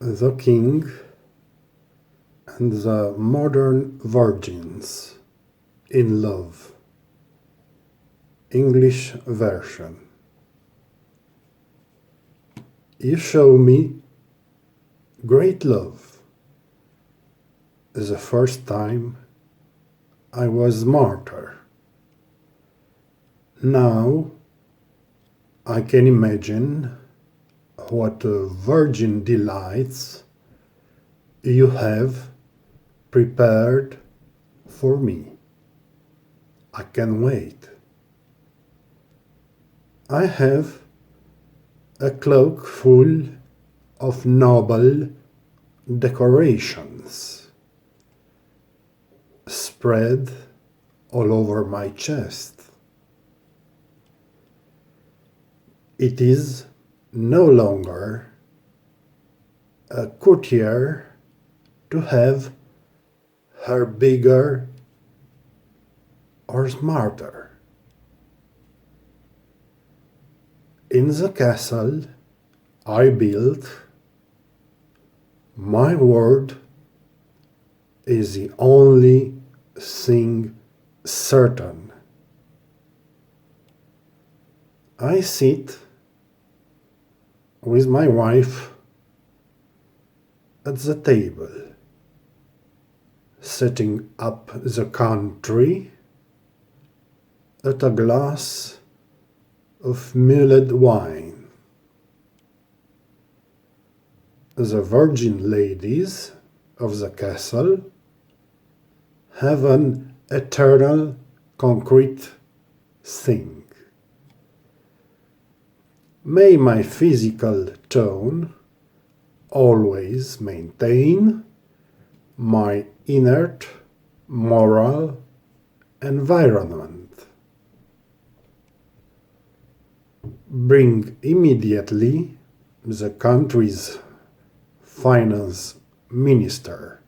The King and the Modern Virgins. Inlove. English version. You show me great love. The first time I was martyr. Now I can imagine what virgin delights you have prepared for me. I can wait. I have a cloak full of noble decorations spread all over my chest. It is no longer a courtier to have her bigger or smarter. In the castle I built, my word is the only thing certain. I sit with my wife at the table, setting up the country at a glass of mulled wine. The virgin ladies of the castle have an eternal concrete thing. May my physical tone always maintain my inert moral environment. Bring immediately the country's finance minister.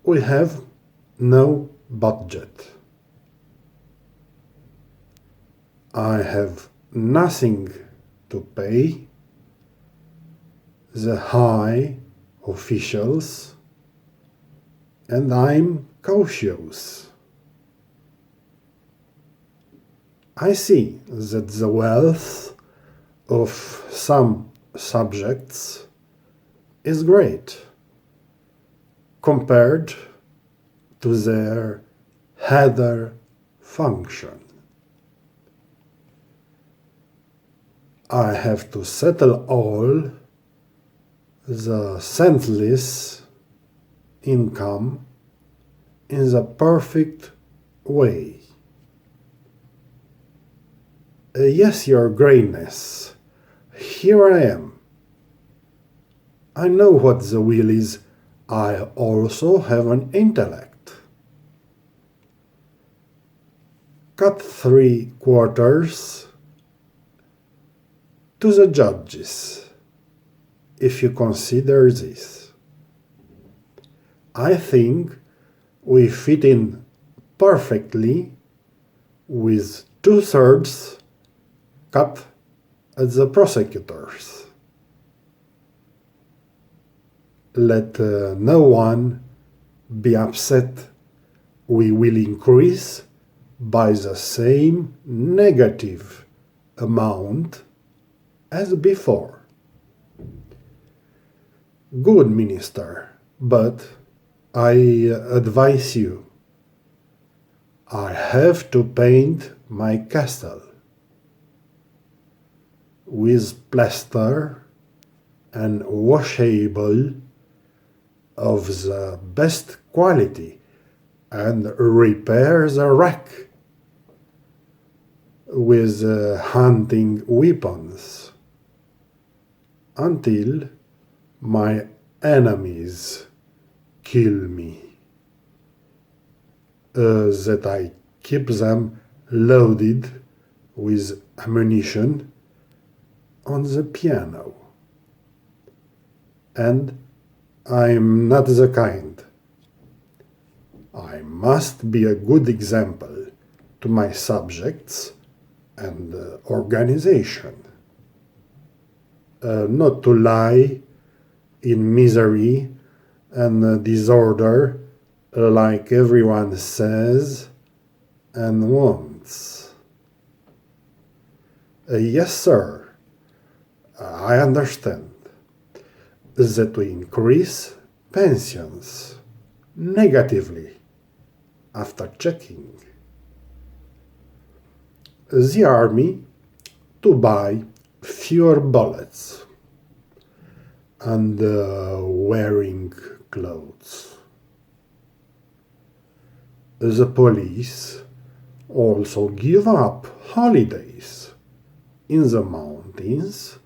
We have no budget. I have nothing to pay the high officials, and I'm cautious. I see that the wealth of some subjects is great compared to their header function. I have to settle all the centless income in the perfect way. Yes, Your Greatness, here I am. I know what the will is. I also have an intellect. Cut 3/4 to the judges, if you consider this. I think we fit in perfectly with 2/3 cut at the prosecutors. Let no one be upset. We will increase by the same negative amount as before. Good, Minister, but I advise you. I have to paint my castle with plaster and washable of the best quality, and repair the wreck with hunting weapons until my enemies kill me, that I keep them loaded with ammunition on the piano. And I'm not the kind. I must be a good example to my subjects and organization. Not to lie in misery and disorder, like everyone says and wants. Yes, sir, I understand that we increase pensions negatively after checking. The army to buy fewer bullets and wearing clothes. The police also give up holidays in the mountains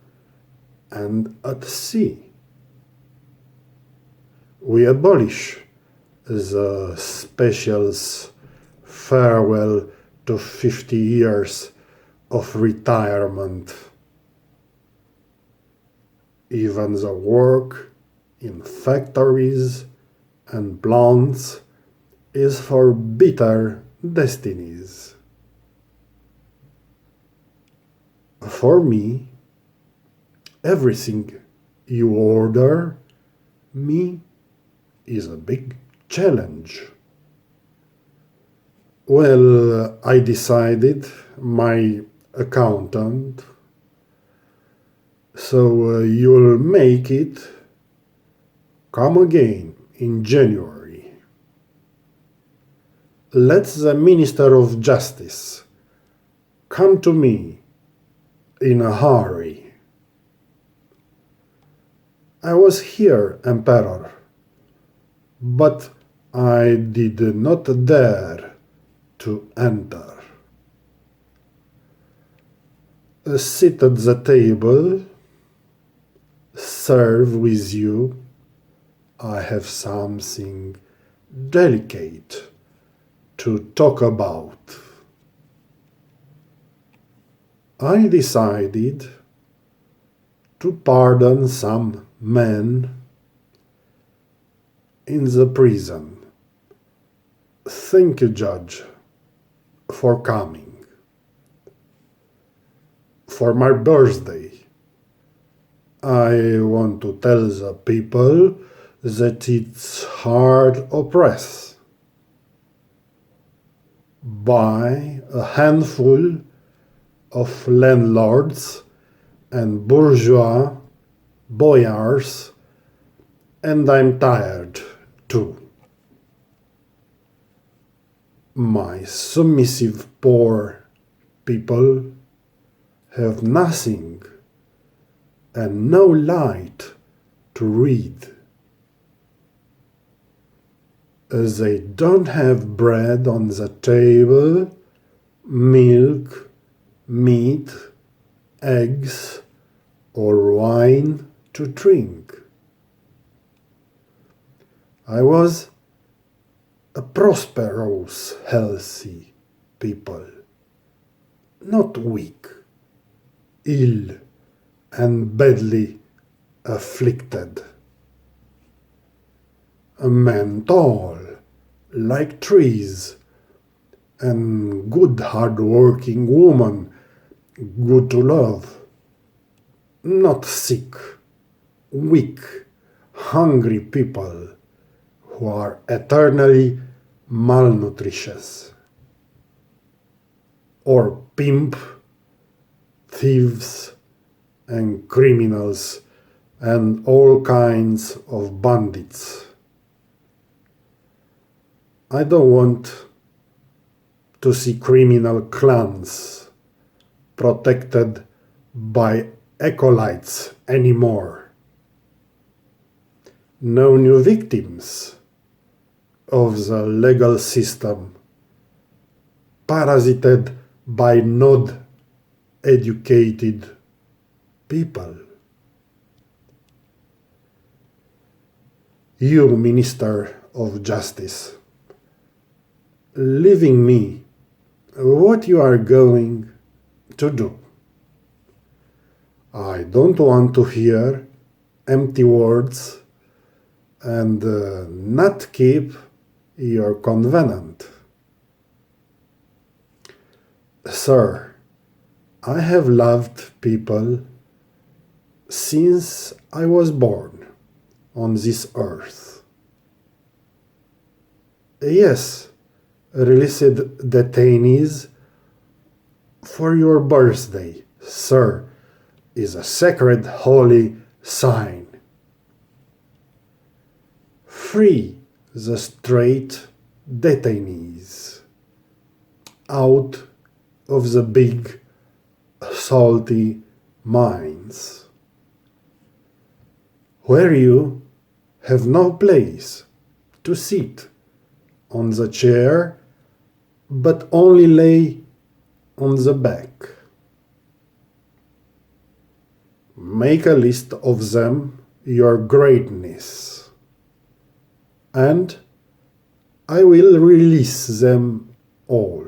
and at sea. We abolish the specials farewell to 50 years of retirement. Even the work in factories and plants is for bitter destinies. For me, everything you order me is a big challenge. Well, I decided my accountant, so you'll make it come again in January. Let the Minister of Justice come to me in a hurry. I was here, Emperor, but I did not dare to enter. Sit at the table, serve with you. I have something delicate to talk about. I decided to pardon some men in the prison. Thank you, Judge, for coming. For my birthday, I want to tell the people that it's hard oppressed by a handful of landlords and bourgeois boyars, and I'm tired too. My submissive poor people have nothing and no light to read. They don't have bread on the table, milk, meat, eggs, or wine to drink. I was a prosperous, healthy people, not weak, ill, and badly afflicted. A man tall, like trees, and good hard-working woman, good to love. Not sick, weak, hungry people who are eternally malnutritious. Or pimp, thieves, and criminals, and all kinds of bandits. I don't want to see criminal clans protected by acolytes anymore. No new victims of the legal system, parasited by not educated people. You, Minister of Justice, leaving me what you are going to do. I don't want to hear empty words and not keep your covenant. Sir, I have loved people since I was born, on this earth. Yes, released detainees, for your birthday, sir, is a sacred holy sign. Free the straight detainees out of the big salty mines, where you have no place to sit on the chair, but only lay on the back. Make a list of them, your greatness, and I will release them all.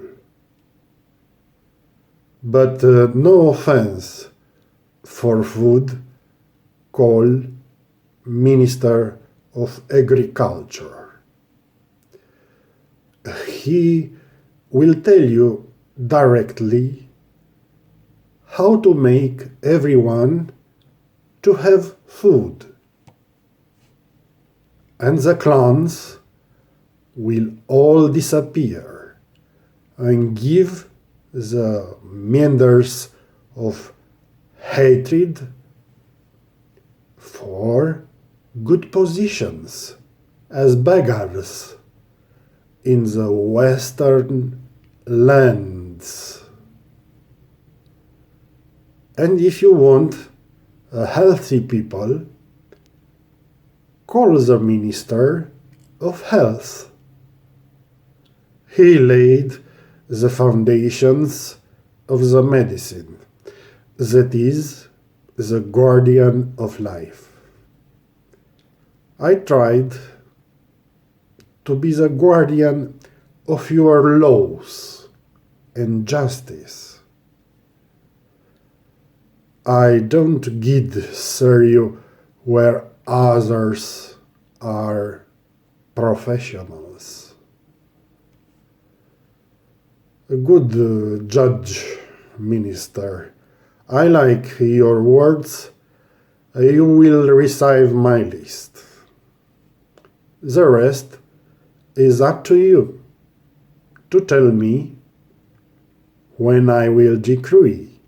But no offense for food, call Minister of Agriculture. He will tell you directly how to make everyone to have food. And the clans will all disappear and give the meanders of hatred for good positions as beggars in the western lands. And if you want a healthy people, call the Minister of Health. He laid the foundations of the medicine, that is, the guardian of life. I tried to be the guardian of your laws and justice. I don't serve you where others are professionals. A good judge, minister. I like your words. You will receive my list. The rest is up to you to tell me when I will decree.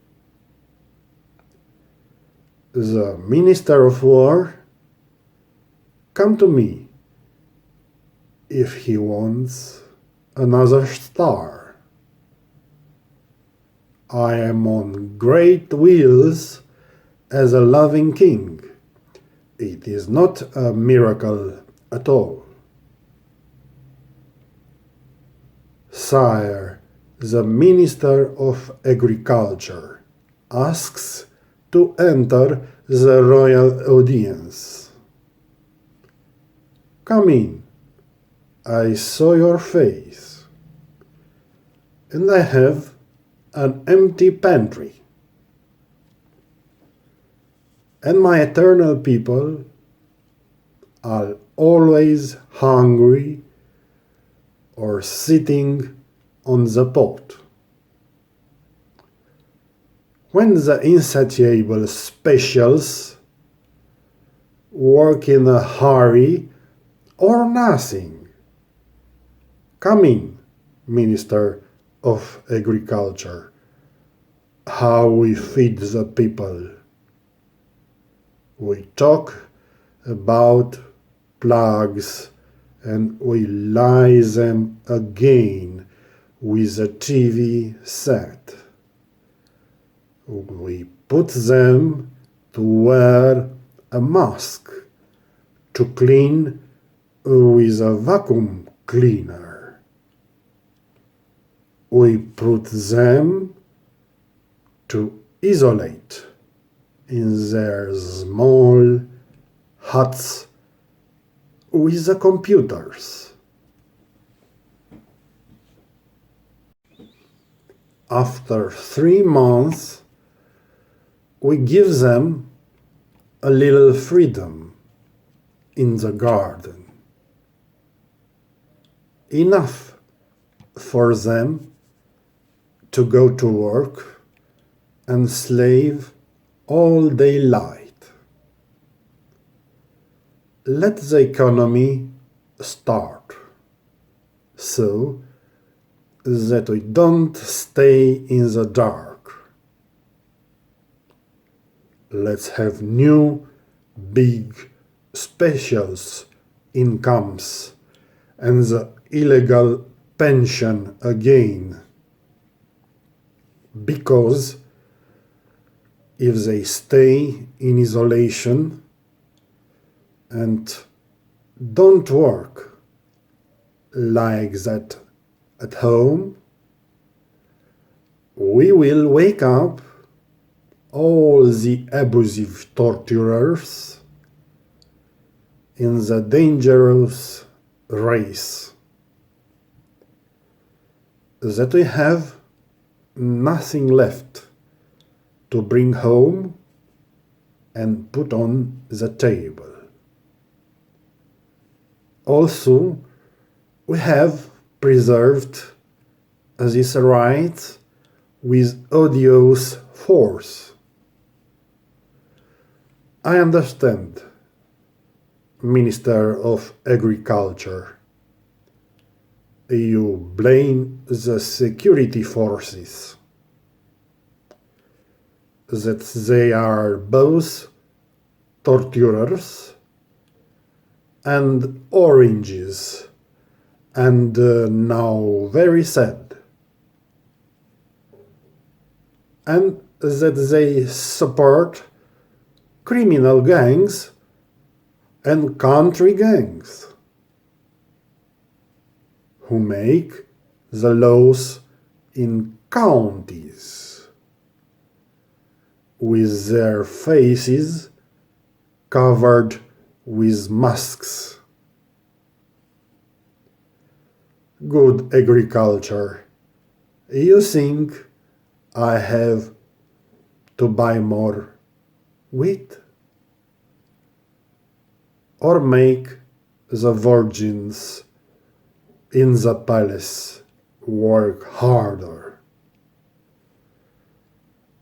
The Minister of War, come to me if he wants another star. I am on great wheels as a loving king. It is not a miracle at all. Sire, the Minister of Agriculture asks to enter the royal audience. Come in. I saw your face. And I have an empty pantry. And my eternal people are always hungry or sitting on the pot. When the insatiable specials work in a hurry or nothing, come in, Minister of Agriculture. How we feed the people. We talk about plagues and we lie them again with a TV set. We put them to wear a mask, to clean with a vacuum cleaner. We put them to isolate in their small huts with the computers. After 3 months, we give them a little freedom in the garden. Enough for them to go to work and slave all daylight. let the economy start so that we don't stay in the dark. Let's have new, big, specials incomes and the illegal pension again. Because if they stay in isolation and don't work like that at home, we will wake up all the abusive torturers in the dangerous race that we have nothing left to bring home and put on the table. Also, we have preserved this right with odious force. I understand, Minister of Agriculture. You blame the security forces, that they are both torturers and oranges, and now very sad, and that they support criminal gangs and country gangs who make the laws in counties with their faces covered with masks. Good agriculture. You think I have to buy more wheat? Or make the virgins in the palace work harder?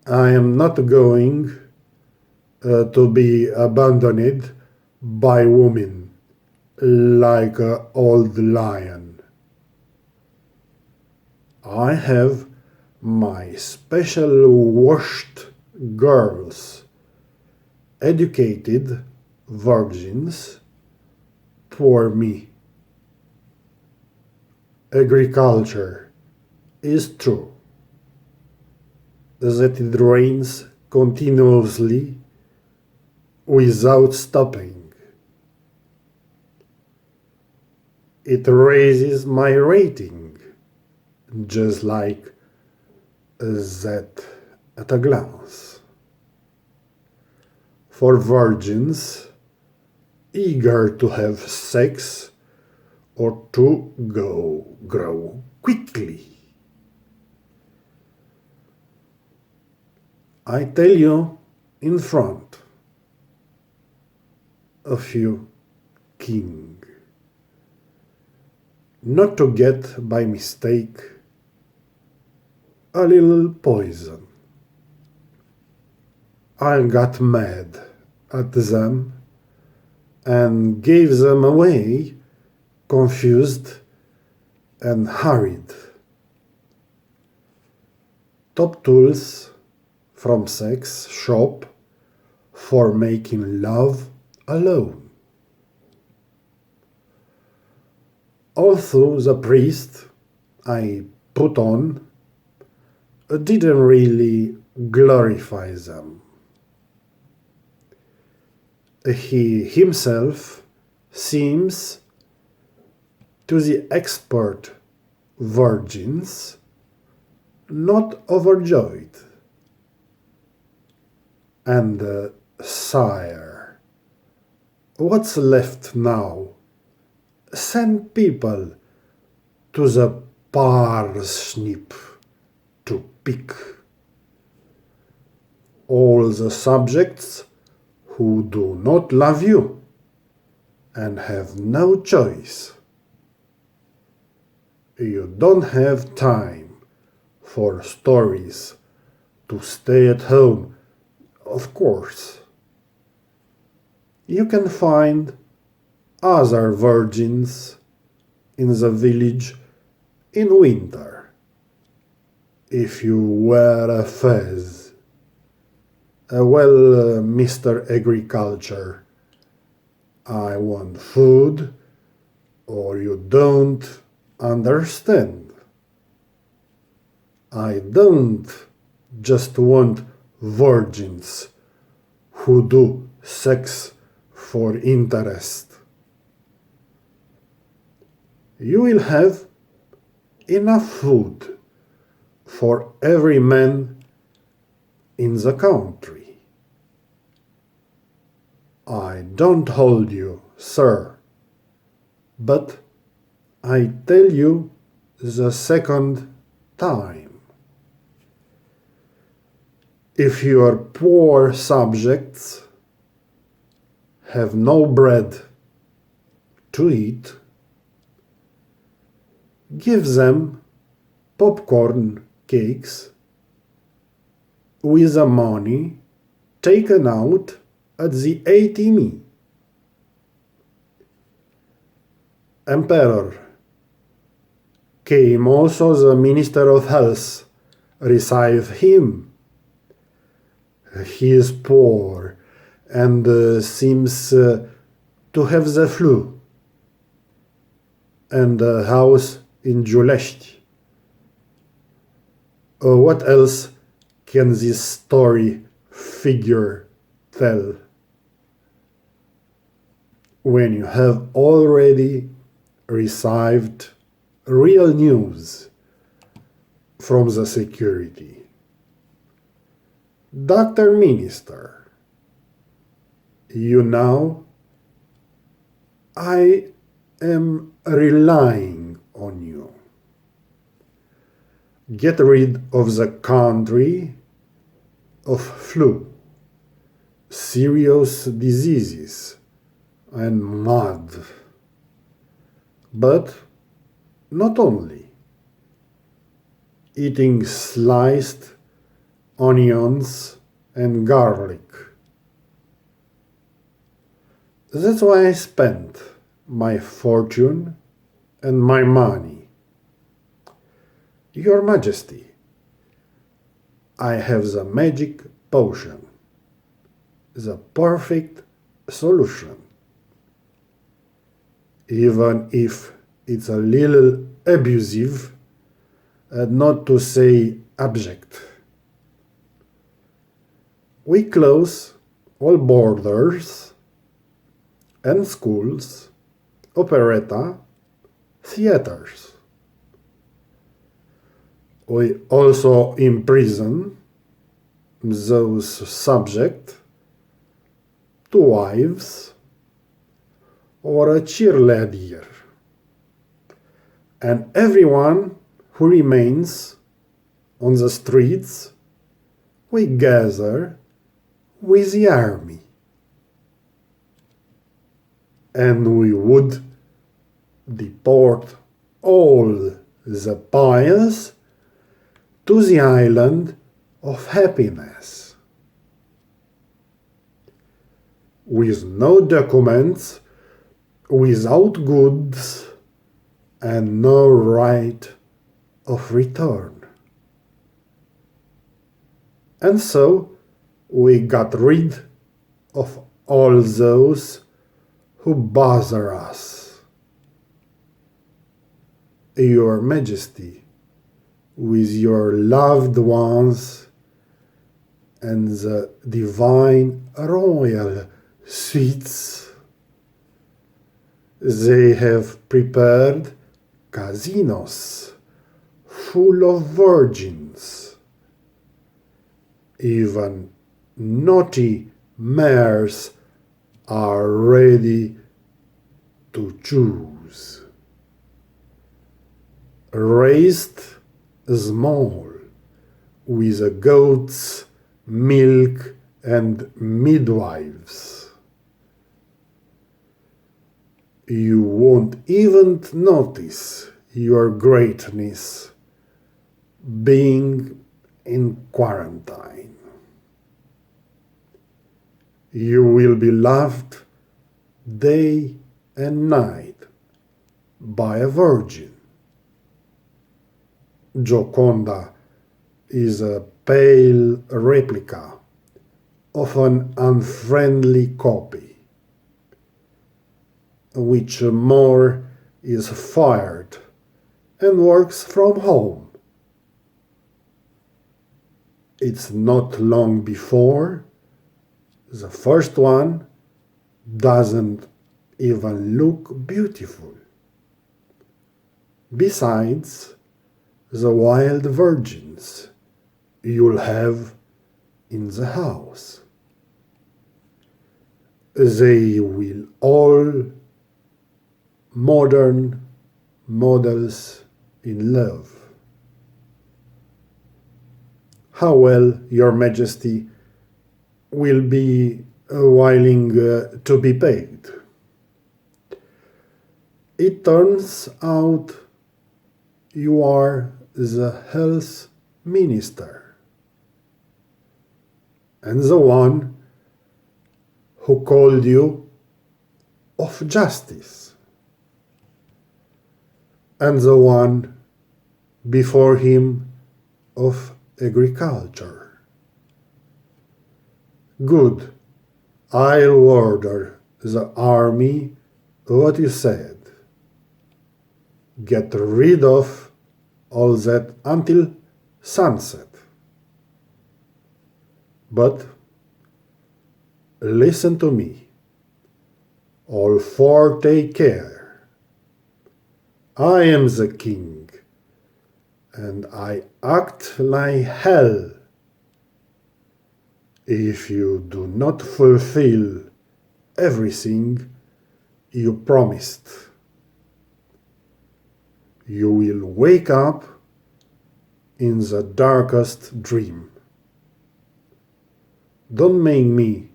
I am not going to be abandoned by women like an old lion. I have my special washed girls, educated virgins for me. Agriculture is true that it rains continuously without stopping. It raises my rating, just like that at a glance. For virgins eager to have sex or to grow quickly. I tell you in front of you, king, not to get by mistake a little poison. I got mad at them and gave them away, confused and hurried. Top tools from sex shop for making love alone. Although the priest I put on didn't really glorify them. He himself seems to the expert virgins not overjoyed. And sire, what's left now? Send people to the parsnip to pick. All the subjects who do not love you and have no choice. You don't have time for stories to stay at home, of course. You can find other virgins in the village in winter. If you wear a fez, well, Mr. Agriculture, I want food, or you don't understand. I don't just want virgins who do sex for interest. You will have enough food for every man in the country. I don't hold you, sir, but I tell you the second time. If your poor subjects have no bread to eat, give them popcorn cakes with the money taken out at the ATM. Emperor, came also the Minister of Health. Receive him. He is poor and seems to have the flu and a house in Giulești. What else can this story figure tell? When you have already received real news from the security. Dr. Minister, you know, I am relying on you. Get rid of the country of flu, serious diseases, and mud. But not only. Eating sliced onions and garlic. That's why I spent my fortune and my money. Your Majesty, I have the magic potion, the perfect solution. Even if it's a little abusive, not to say abject. We close all borders and schools, operetta, theaters. We also imprison those subject to wives or a cheerleader, and everyone who remains on the streets we gather with the army. And we would deport all the pious to the island of happiness. With no documents, without goods, and no right of return. And so we got rid of all those who bother us. Your Majesty, with your loved ones and the divine royal suites, they have prepared casinos full of virgins. Even naughty mayors are ready to choose. Raised small with goats, milk, and midwives. You won't even notice your greatness being in quarantine. You will be loved day and night by a virgin. Gioconda is a pale replica of an unfriendly copy, which more is fired and works from home. It's not long before the first one doesn't even look beautiful. Besides the wild virgins you'll have in the house. They will all modern models in love. How well your Majesty will be willing to be paid. It turns out you are the health minister and the one who called you of justice, and the one before him of agriculture. Good, I'll order the army what you said. Get rid of all that until sunset. But listen to me. All four take care. I am the king, and I act like hell if you do not fulfill everything you promised. You will wake up in the darkest dream. Don't make me,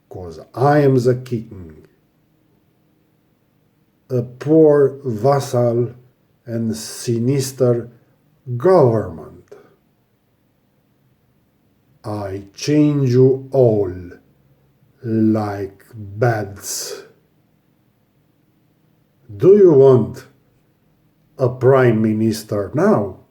'cause I am the king, a poor vassal and sinister government. I change you all like beds. Do you want a prime minister now?